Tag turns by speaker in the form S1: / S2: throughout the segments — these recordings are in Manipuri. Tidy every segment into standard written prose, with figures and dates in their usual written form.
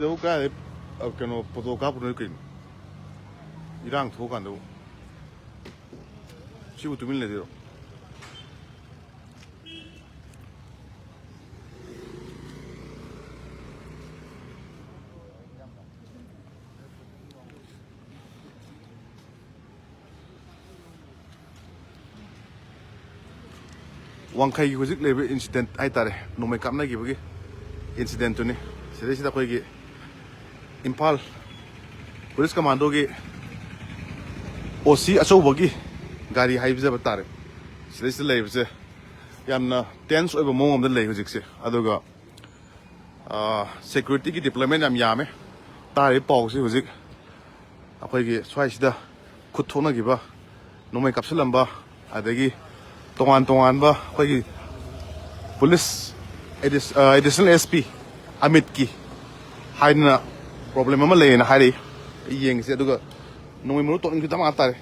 S1: đâu cái cái nó photo cáp nó cái irang thô cái đâu chịu tụi mình lấy được wang khai cái gì lấy incident ai ta đấy nó mới cắm này cái incident này sẽ đấy sẽ cái Impal Police Commando cái OC achou bagi gari hai biza batare sile sile lei biza yamna tense oiba mongom da lei hojik se aduga security ki deployment yam yame tare paw se hojik akhoi gi swai sida khut thona gi ba nomai kapsalam ba adagi tongan ba akhoi gi police additional SP Amit ki haina problem ama lei na hari yeng se aduga nomai muru ton ki tama atare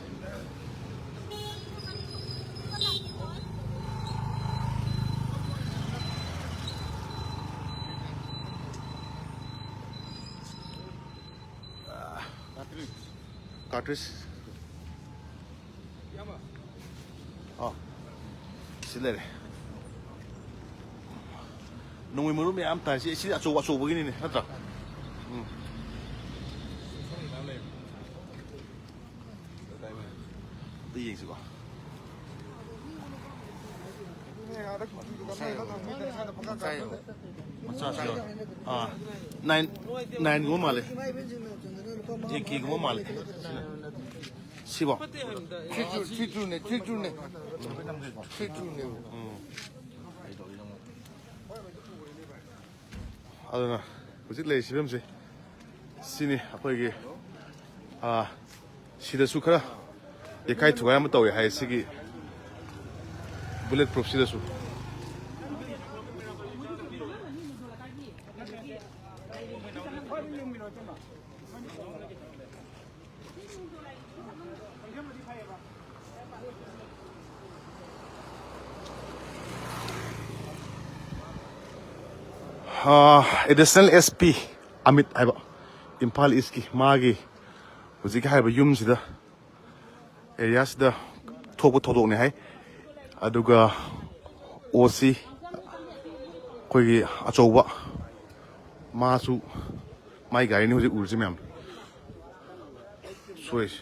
S1: cartridge sile nomai muru me am ta si acho begini nih hatra yeng se ko nine gua malah, iki gua malah, siapa?
S2: Cicu nih.
S1: Ada na, musik lagi siapa sih? Sini apa lagi? Sida sukra, ya kai tuh yang tahu ya, hai segi bulletproof sida su. Additional SP Amit aiba Impal East ki magi hujik haiba yum sida area sida thokdok ne hai aduga OC koi achouba masu mai gari ni hujik urji mem sois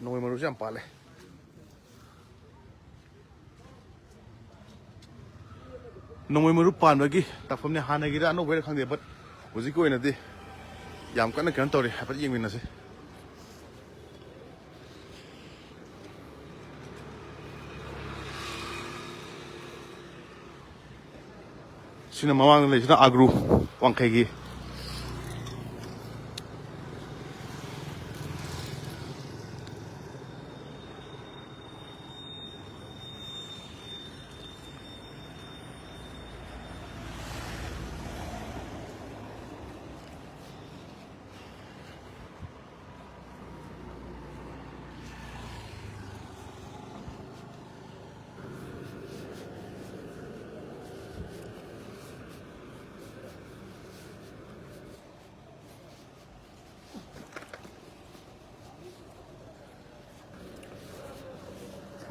S1: nomai maru jam pale nomai maru pan bagi takfam ne hana gira no ber khang de but hujik ko ina di yam kan kan tori hapat yeng min ase sina mamang le sina agru wang khai gi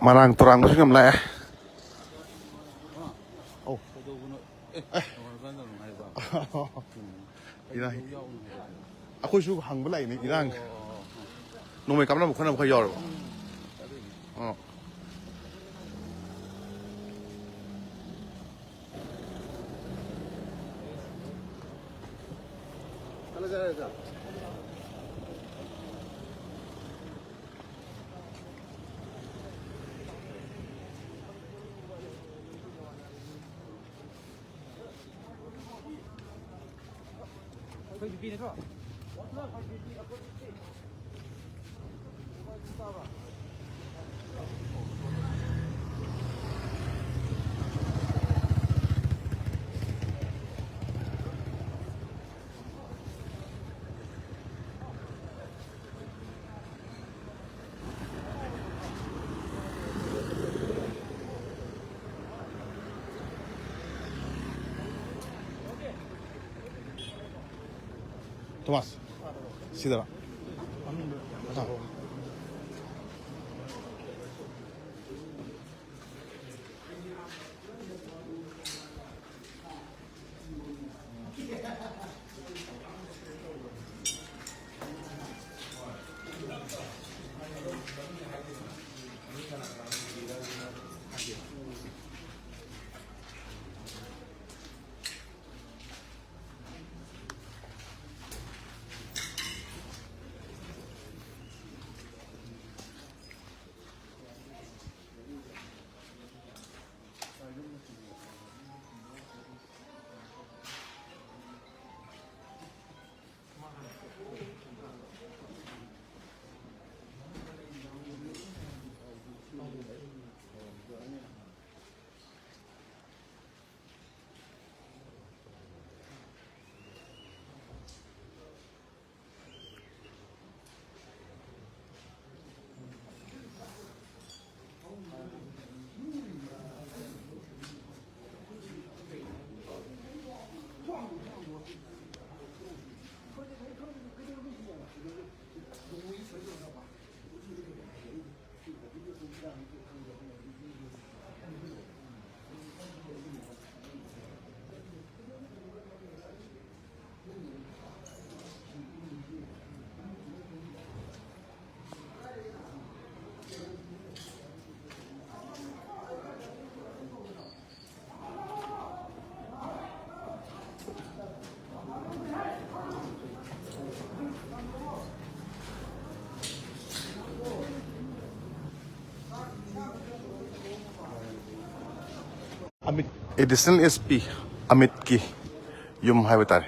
S1: marang terang sih ngam lah oh irang aku suka hang belai ni irang nomai kamera bukan apa kaya oh 토마스 시더라 Additional SP Amitki Yum Haivatar.